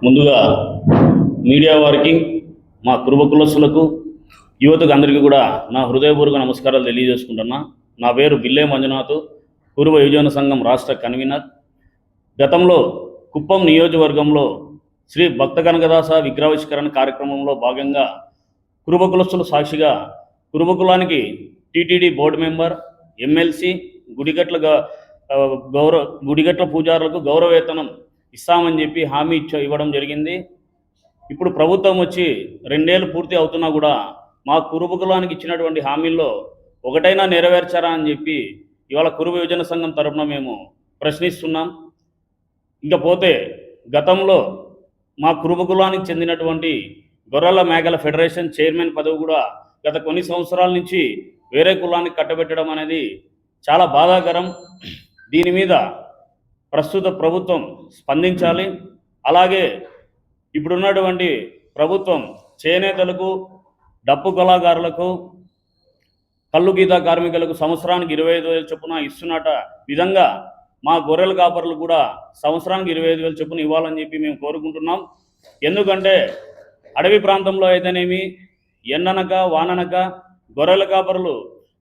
ముందుగా మీడియా వారికి, మా కురుబ కులస్తులకు, యువతకు అందరికీ కూడా నా హృదయపూర్వక నమస్కారాలు తెలియజేసుకుంటున్నా. నా పేరు బిల్లే మంజునాథ్, కురుబ యువజన సంఘం రాష్ట్ర కన్వీనర్. గతంలో కుప్పం నియోజకవర్గంలో శ్రీ భక్త కనకదాస విగ్రహావిష్కరణ కార్యక్రమంలో భాగంగా కురుబ కులస్తుల సాక్షిగా కురుబ కులానికి టీటీడీ బోర్డు మెంబర్, ఎమ్మెల్సీ, గుడిగట్ల పూజారులకు గౌరవవేతనం ఇస్తామని చెప్పి హామీ ఇవ్వడం జరిగింది. ఇప్పుడు ప్రభుత్వం వచ్చి 2 ఏళ్ళు పూర్తి అవుతున్నా కూడా మా కురుబ కులానికి ఇచ్చినటువంటి హామీల్లో ఒకటైనా నెరవేర్చారా అని చెప్పి ఇవాళ కురుబ యువజన సంఘం తరఫున మేము ప్రశ్నిస్తున్నాం. ఇంకపోతే గతంలో మా కురుబ కులానికి చెందినటువంటి గొర్రెల మేకల ఫెడరేషన్ చైర్మన్ పదవి కూడా గత కొన్ని సంవత్సరాల నుంచి వేరే కులానికి కట్టబెట్టడం అనేది చాలా బాధాకరం. దీని మీద ప్రస్తుత ప్రభుత్వం స్పందించాలి. అలాగే ఇప్పుడున్నటువంటి ప్రభుత్వం చేనేతలకు, డప్పు కళాకారులకు, కళ్ళు గీత కార్మికులకు సంవత్సరానికి 25,000 చొప్పున ఇస్తున్నట విధంగా మా గొర్రెల కాపర్లు కూడా సంవత్సరానికి 25,000 చొప్పున ఇవ్వాలని చెప్పి మేము కోరుకుంటున్నాం. ఎందుకంటే అడవి ప్రాంతంలో అయితేనేమి, ఎండనక వాననక గొర్రెల కాపరులు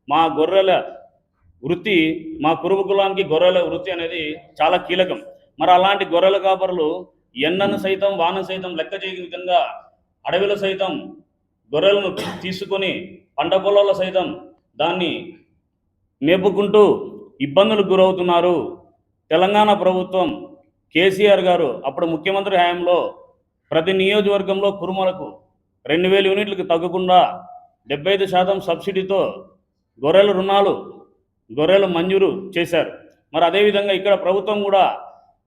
మా గొర్రెల వృత్తి, మా కురుబ కులానికి గొర్రెల వృత్తి అనేది చాలా కీలకం. మరి అలాంటి గొర్రెల కాపరులు ఎండను సైతం వాన సైతం లెక్క చేయని విధంగా అడవిలో సైతం గొర్రెలను తీసుకొని పంట పొలాల్లో సైతం దాన్ని మేపుకుంటూ ఇబ్బందులకు గురవుతున్నారు. తెలంగాణ ప్రభుత్వం కేసీఆర్ గారు అప్పుడు ముఖ్యమంత్రి హయాంలో ప్రతి నియోజకవర్గంలో కురుమలకు 2,000 యూనిట్లకు తగ్గకుండా 75% సబ్సిడీతో గొర్రెల రుణాలు, గొర్రెలు మంజూరు చేశారు. మరి అదేవిధంగా ఇక్కడ ప్రభుత్వం కూడా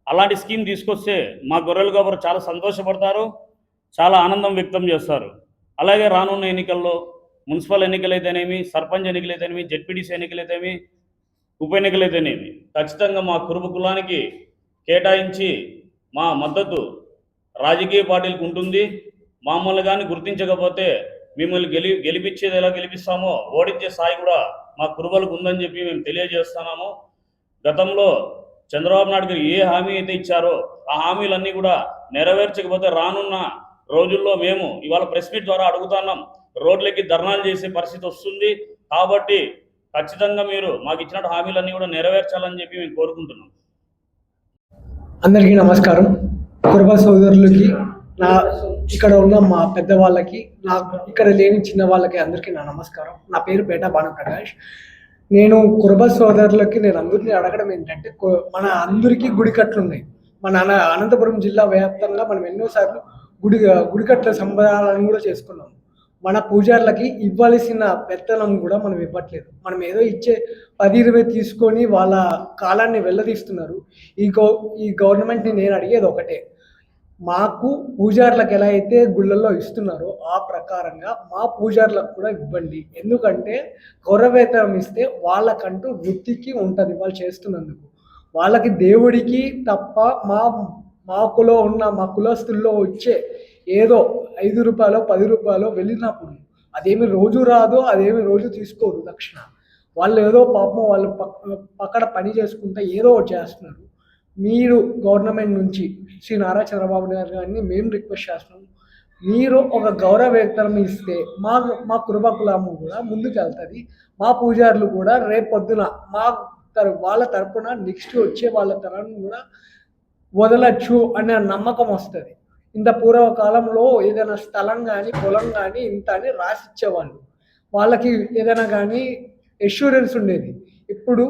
అలాంటి స్కీమ్ తీసుకొస్తే మా గొర్రెల కాపరు చాలా సంతోషపడతారు, చాలా ఆనందం వ్యక్తం చేస్తారు. అలాగే రానున్న ఎన్నికల్లో మున్సిపల్ ఎన్నికలైతేనేమి, సర్పంచ్ ఎన్నికలైతేనేమి, జెడ్పీటీసీ ఎన్నికలైతేనేమి, ఉప ఎన్నికలైతేనేమి ఖచ్చితంగా మా కురుబ కులానికి కేటాయించి మా మద్దతు రాజకీయ పార్టీలకు ఉంటుంది. మమ్మల్ని కానీ గుర్తించకపోతే మిమ్మల్ని గెలిపించేది ఎలా గెలిపిస్తామో ఓడించే స్థాయి కూడా మా కురుబలకు ఉందని చెప్పి మేము తెలియజేస్తున్నాము. గతంలో చంద్రబాబు నాయుడు గారు ఏ హామీ అయితే ఇచ్చారో ఆ హామీలన్నీ కూడా నెరవేర్చకపోతే రానున్న రోజుల్లో మేము ఇవాళ ప్రెస్ మీట్ ద్వారా అడుగుతున్నాం, రోడ్లకి ధర్నాలు చేసే పరిస్థితి వస్తుంది. కాబట్టి ఖచ్చితంగా మీరు మాకు ఇచ్చిన హామీలన్నీ కూడా నెరవేర్చాలని చెప్పి మేము కోరుకుంటున్నాం. అందరికీ నమస్కారం. కురుబ సోదరులకి, ఇక్కడ ఉన్న మా పెద్దవాళ్ళకి, ఇక్కడ లేని చిన్న వాళ్ళకి అందరికీ నా నమస్కారం. నా పేరు పేట భానుప్రకాష్. నేను కురుబ సోదరులకి అందరినీ అడగడం ఏంటంటే, మన అందరికీ గుడికట్లు ఉన్నాయి. మన అనంతపురం జిల్లా వ్యాప్తంగా మనం ఎన్నోసార్లు గుడికట్ల సంబరాలను కూడా చేసుకున్నాం. మన పూజారులకి ఇవ్వాల్సిన వేతనం కూడా మనం ఇవ్వట్లేదు. మనం ఏదో ఇచ్చే 10-20 తీసుకొని వాళ్ళ కాలాన్ని వెళ్ళదీస్తున్నారు. ఈ గవర్నమెంట్ని నేను అడిగేది ఒకటే, మాకు పూజారులకు ఎలా అయితే గుళ్ళల్లో ఇస్తున్నారో ఆ ప్రకారంగా మా పూజారులకు కూడా ఇవ్వండి. ఎందుకంటే గౌరవేతనం ఇస్తే వాళ్ళకంటూ వృత్తికి ఉంటుంది, వాళ్ళు చేస్తున్నందుకు. వాళ్ళకి దేవుడికి తప్ప మాకులో ఉన్న మా కులస్తుల్లో వచ్చే ఏదో 5 రూపాయలు 10 రూపాయలు వెళ్ళినప్పుడు అదేమి రోజు రాదు, అదేమి రోజు తీసుకోరు దక్షిణ. వాళ్ళు ఏదో పాపం వాళ్ళు పక్కన పని చేసుకుంటే ఏదో చేస్తున్నారు. మీరు గవర్నమెంట్ నుంచి శ్రీ నారా చంద్రబాబు నాయుడు గారిని మేము రిక్వెస్ట్ చేస్తున్నాం, మీరు ఒక గౌరవ వేతనం ఇస్తే మా కురుబ కులము కూడా ముందుకు వెళ్తుంది. మా పూజారులు కూడా రేపొద్దున వాళ్ళ తరపున నెక్స్ట్ వచ్చే వాళ్ళ తరాన్ని కూడా వదలచ్చు అనే నమ్మకం వస్తుంది. ఇంత పూర్వకాలంలో ఏదైనా స్థలం కానీ పొలం కానీ ఇంత అని రాసిచ్చేవాళ్ళు, వాళ్ళకి ఏదైనా కానీ ఎష్యూరెన్స్ ఉండేది. ఇప్పుడు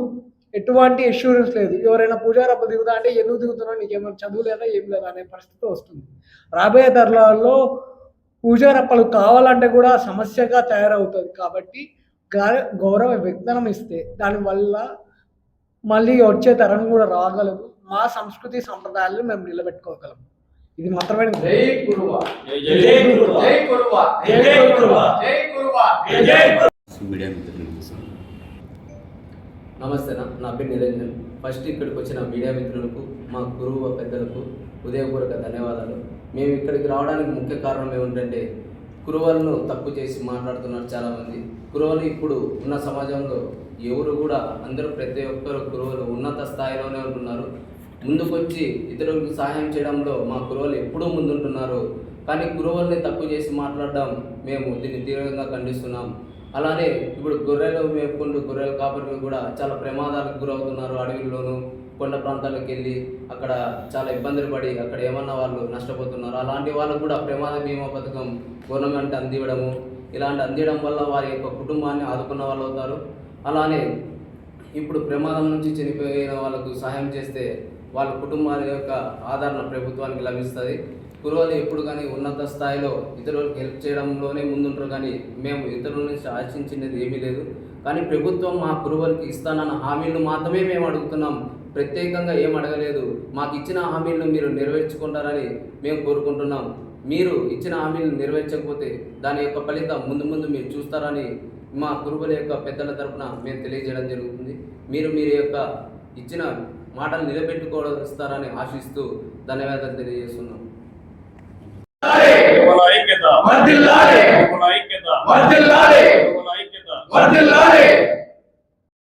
ఎటువంటి ఎష్యూరెన్స్ లేదు. ఎవరైనా పూజారప్ప దిగుతా అంటే ఎందుకు దిగుతున్నావు, నీకేమైనా చదువు లేదా ఏం లేదా అనే పరిస్థితి వస్తుంది. రాబోయే తరాల్లో పూజారప్పలు కావాలంటే కూడా సమస్యగా తయారవుతుంది. కాబట్టి గౌరవ వేతనం ఇస్తే దానివల్ల మళ్ళీ వచ్చే తరం కూడా రాగలదు. మా సంస్కృతి సంప్రదాయాలను మేము నిలబెట్టుకోగలం. ఇది మాత్రమే. నమస్తే, నా పేరు నిరంజన్. ఫస్ట్ ఇక్కడికి వచ్చిన మీడియా మిత్రులకు, మా గురువు పెద్దలకు హృదయపూర్వక ధన్యవాదాలు. మేము ఇక్కడికి రావడానికి ముఖ్య కారణం ఏమిటంటే, కురువలను తక్కువ చేసి మాట్లాడుతున్నారు చాలామంది. కురువలు ఇప్పుడు ఉన్న సమాజంలో ఎవరు కూడా, అందరూ ప్రతి ఒక్కరు కురువలు ఉన్నత స్థాయిలోనే ఉంటున్నారు. ముందుకొచ్చి ఇతరులకు సహాయం చేయడంలో మా కురువలు ఎప్పుడూ ముందుంటున్నారు. కానీ కురువల్ని తక్కువ చేసి మాట్లాడడం మేము దీన్ని తీవ్రంగా ఖండిస్తున్నాం. అలానే ఇప్పుడు గొర్రెలు మేపుకుంటూ గొర్రెల కాపరులు కూడా చాలా ప్రమాదాలకు గురవుతున్నారు. అడవిలోనూ కొండ ప్రాంతాలకు వెళ్ళి అక్కడ చాలా ఇబ్బందులు పడి అక్కడ ఏమన్నా వాళ్ళు నష్టపోతున్నారు. అలాంటి వాళ్ళకు కూడా ప్రమాద బీమా పథకం గవర్నమెంట్ అందివ్వడము, ఇలాంటి అందించడం వల్ల వారి యొక్క కుటుంబాన్ని ఆదుకున్న వాళ్ళు అవుతారు. అలానే ఇప్పుడు ప్రమాదం నుంచి చనిపోయిన వాళ్ళకు సహాయం చేస్తే వాళ్ళ కుటుంబాల యొక్క ఆదరణ ప్రభుత్వానికి లభిస్తుంది. కురువలు ఎప్పుడు కానీ ఉన్నత స్థాయిలో ఇతరులకు హెల్ప్ చేయడంలోనే ముందుంటారు. కానీ మేము ఇతరుల నుంచి ఆశించినది ఏమీ లేదు. కానీ ప్రభుత్వం మా కురువలకి ఇస్తానన్న హామీలను మాత్రమే మేము అడుగుతున్నాం. ప్రత్యేకంగా ఏం అడగలేదు. మాకు ఇచ్చిన హామీలను మీరు నెరవేర్చుకుంటారని మేము కోరుకుంటున్నాం. మీరు ఇచ్చిన హామీలను నెరవేర్చకపోతే దాని యొక్క ఫలితం ముందు ముందు మీరు చూస్తారని మా కురుబల యొక్క పెద్దల తరపున మేము తెలియజేయడం జరుగుతుంది. మీరు యొక్క ఇచ్చిన మాటలు నిలబెట్టుకోవస్తారని ఆశిస్తూ ధన్యవాదాలు తెలియజేస్తున్నాం. ఐక్యత.